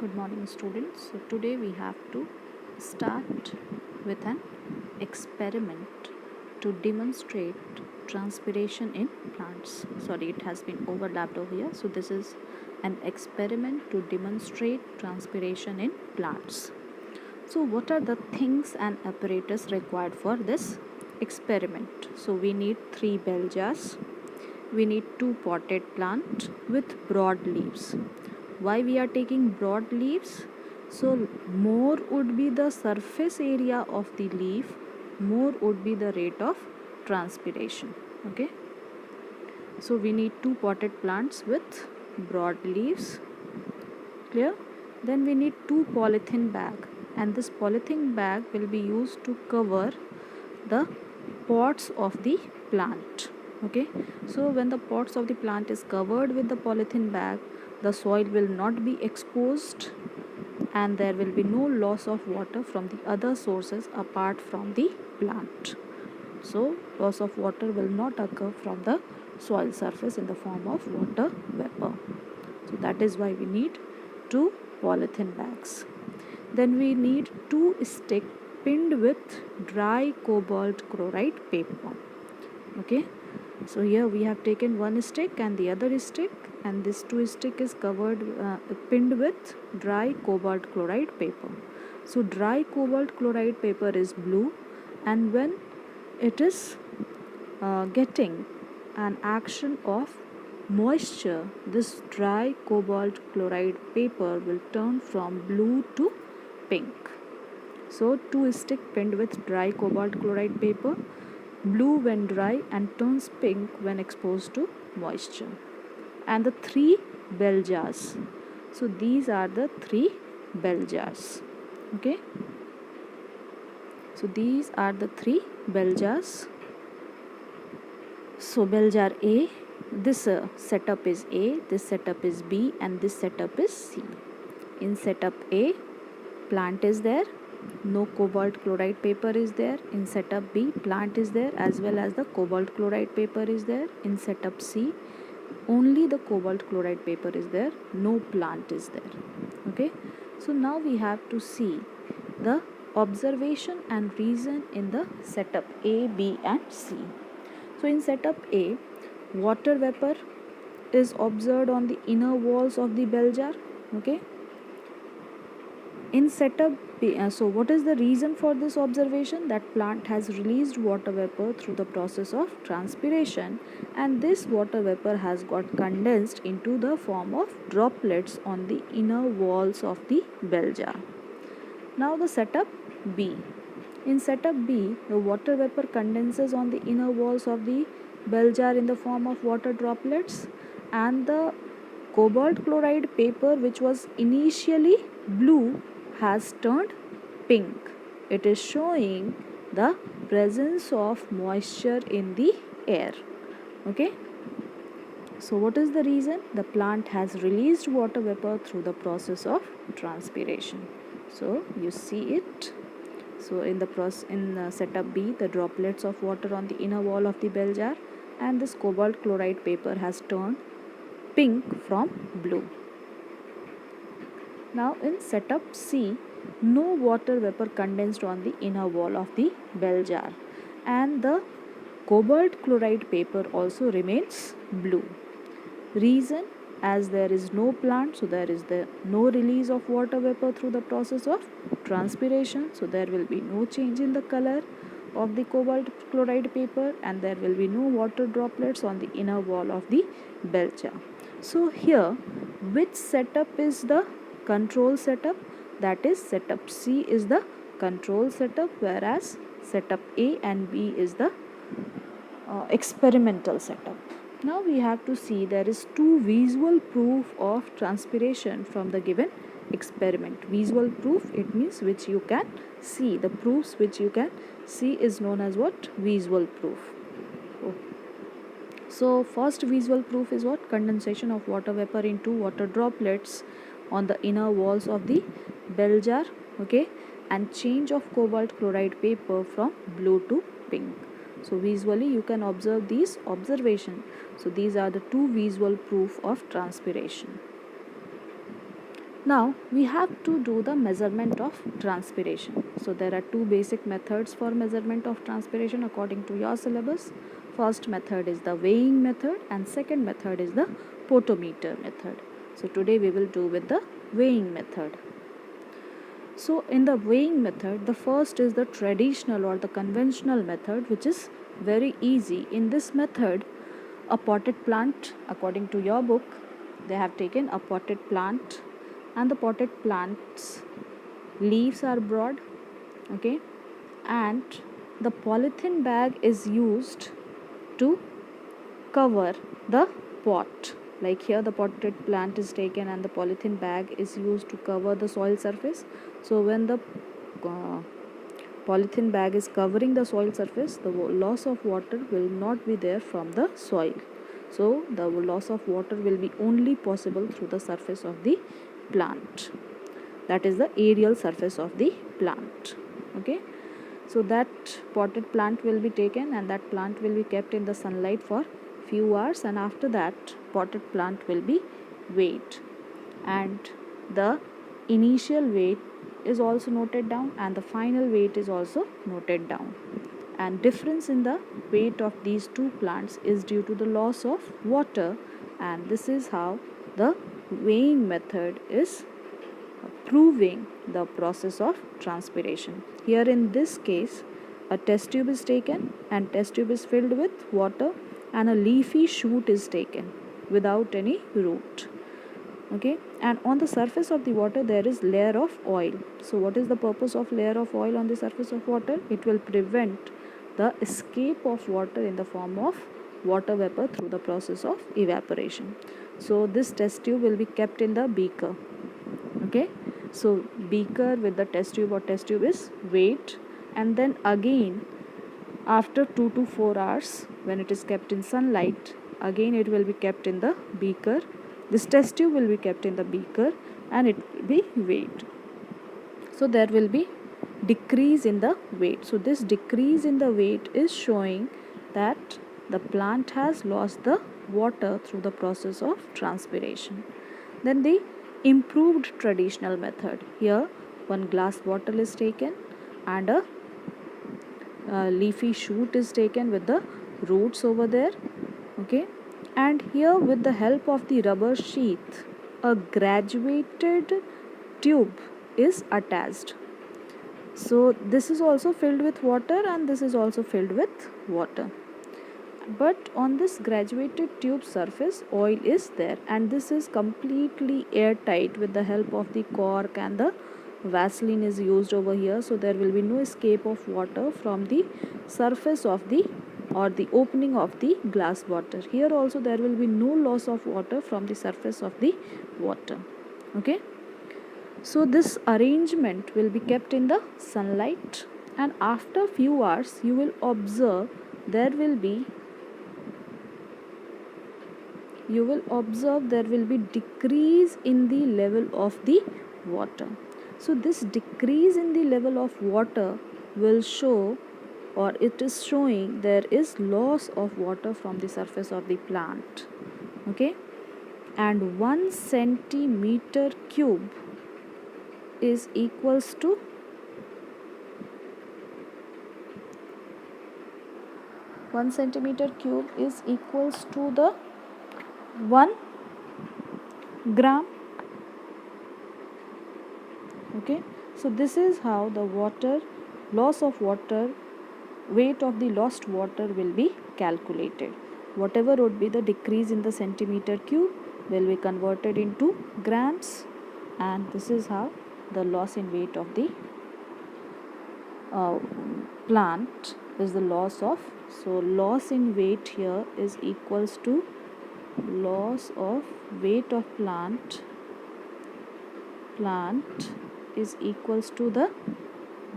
Good morning, students. So today we have to start with an experiment to demonstrate transpiration in plants. Sorry, it has been overlapped over here. So this is an experiment to demonstrate transpiration in plants. So what are the things and apparatus required for this experiment? So we need 3 bell jars. We need 2 potted plants with broad leaves. Why we are taking broad leaves? So more would be the surface area of the leaf, more would be the rate of transpiration. Okay, so we need 2 potted plants with broad leaves. Clear? Then we need 2 polythene bag, and this polythene bag will be used to cover the pots of the plant. Okay, so when the pots of the plant is covered with the polythene bag, the soil will not be exposed and there will be no loss of water from the other sources apart from the plant. So loss of water will not occur from the soil surface in the form of water vapor. So that is why we need 2 polythene bags. Then we need 2 sticks pinned with dry cobalt chloride paper. Okay, so here we have taken one stick and the other stick, and this 2 stick is covered pinned with dry cobalt chloride paper. So dry cobalt chloride paper is blue, and when it is getting an action of moisture, this dry cobalt chloride paper will turn from blue to pink. So 2 stick pinned with dry cobalt chloride paper, blue when dry and turns pink when exposed to moisture. And the 3 bell jars. So these are the 3 bell jars. Okay, so these are the 3 bell jars. So bell jar A, this setup is A, this setup is B, and this setup is C. In setup A, plant is there, no cobalt chloride paper is there. In setup B, plant is there as well as the cobalt chloride paper is there. In setup C, only the cobalt chloride paper is there, no plant is there. Okay, so now we have to see the observation and reason in the setup A, B and C. So in setup A, water vapor is observed on the inner walls of the bell jar. Okay, in setup B, so what is the reason for this observation? That plant has released water vapor through the process of transpiration, and this water vapor has got condensed into the form of droplets on the inner walls of the bell jar. Now the setup B. In setup B, the water vapor condenses on the inner walls of the bell jar in the form of water droplets, and the cobalt chloride paper, which was initially blue, has turned pink. It is showing the presence of moisture in the air. Okay, so what is the reason? The plant has released water vapor through the process of transpiration. So you see it. So in setup B, the droplets of water on the inner wall of the bell jar, and this cobalt chloride paper has turned pink from blue. Now in setup C, no water vapor condensed on the inner wall of the bell jar, and the cobalt chloride paper also remains blue. Reason, as there is no plant, so there is no release of water vapor through the process of transpiration, so there will be no change in the color of the cobalt chloride paper, and there will be no water droplets on the inner wall of the bell jar. So here, which setup is the control setup? That is, setup C is the control setup, whereas setup A and B is the experimental setup. Now we have to see there is 2 visual proof of transpiration from the given experiment. Visual proof, it means which you can see. The proofs which you can see is known as what? Visual proof. So first visual proof is what? Condensation of water vapor into water droplets on the inner walls of the bell jar. Okay, and change of cobalt chloride paper from blue to pink. So visually you can observe these observations. So these are the 2 visual proof of transpiration. Now we have to do the measurement of transpiration. So there are two basic methods for measurement of transpiration according to your syllabus. First method is the weighing method and second method is the potometer method. So today we will do with the weighing method. So in the weighing method, the first is the traditional or the conventional method, which is very easy. In this method, a potted plant, according to your book, they have taken a potted plant and the potted plant's leaves are broad, okay, and the polythene bag is used to cover the pot. Like here the potted plant is taken and the polythene bag is used to cover the soil surface. So when the polythene bag is covering the soil surface, the loss of water will not be there from the soil. So the loss of water will be only possible through the surface of the plant. That is the aerial surface of the plant. Okay. So that potted plant will be taken and that plant will be kept in the sunlight for few hours, and after that potted plant will be weighed, and the initial weight is also noted down and the final weight is also noted down, and difference in the weight of these two plants is due to the loss of water, and this is how the weighing method is proving the process of transpiration. Here in this case, a test tube is taken and test tube is filled with water and a leafy shoot is taken without any root. Okay, and on the surface of the water there is layer of oil. So what is the purpose of layer of oil on the surface of water? It will prevent the escape of water in the form of water vapor through the process of evaporation. So this test tube will be kept in the beaker. Okay, so beaker with the test tube or test tube is weighed, and then again after 2 to 4 hours when it is kept in sunlight, again it will be kept in the beaker. This test tube will be kept in the beaker and it will be weighed. So there will be decrease in the weight. So this decrease in the weight is showing that the plant has lost the water through the process of transpiration. Then the improved traditional method. Here one glass bottle is taken and a leafy shoot is taken with the roots over there. Okay, and here with the help of the rubber sheath, a graduated tube is attached. So this is also filled with water and this is also filled with water, but on this graduated tube surface oil is there, and this is completely airtight with the help of the cork, and the Vaseline is used over here, so there will be no escape of water from the surface of the or the opening of the glass bottle. Here also there will be no loss of water from the surface of the water. Okay, so this arrangement will be kept in the sunlight, and after few hours you will observe there will be decrease in the level of the water. So this decrease in the level of water will show, or it is showing, there is loss of water from the surface of the plant. Okay, and 1 centimeter cube is equals to 1 centimeter cube is equals to the 1 gram. Okay, so this is how the loss of water, weight of the lost water will be calculated. Whatever would be the decrease in the centimeter cube will be converted into grams, and this is how the loss in weight of the plant is the loss of. So loss in weight here is equals to loss of weight of plant is equals to the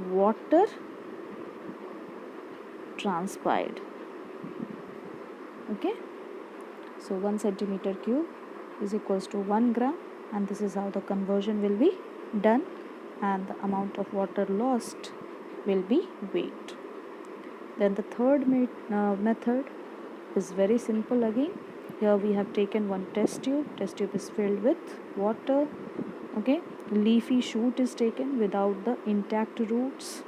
water transpired. Okay, so 1 centimeter cube is equals to 1 gram, and this is how the conversion will be done, and the amount of water lost will be weighed. Then the third method is very simple again. Here we have taken one test tube is filled with water, Okay, leafy shoot is taken without the intact roots.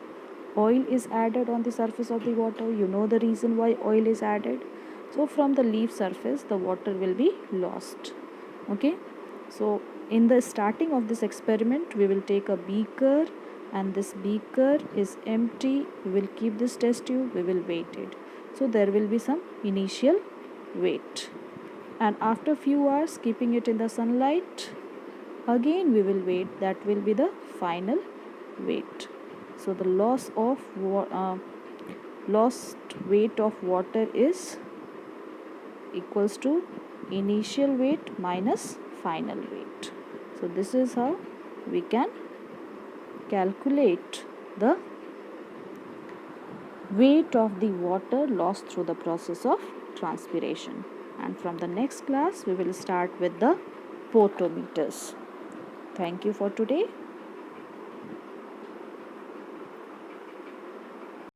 Oil is added on the surface of the water. You know the reason why oil is added. So from the leaf surface the water will be lost. Okay, so in the starting of this experiment we will take a beaker, and this beaker is empty. We will keep this test tube, we will weight it. So there will be some initial weight, and after few hours keeping it in the sunlight, again we will weight. That will be the final weight. So the lost weight of water is equals to initial weight minus final weight. So this is how we can calculate the weight of the water lost through the process of transpiration. And from the next class we will start with the potentiometers. Thank you for today.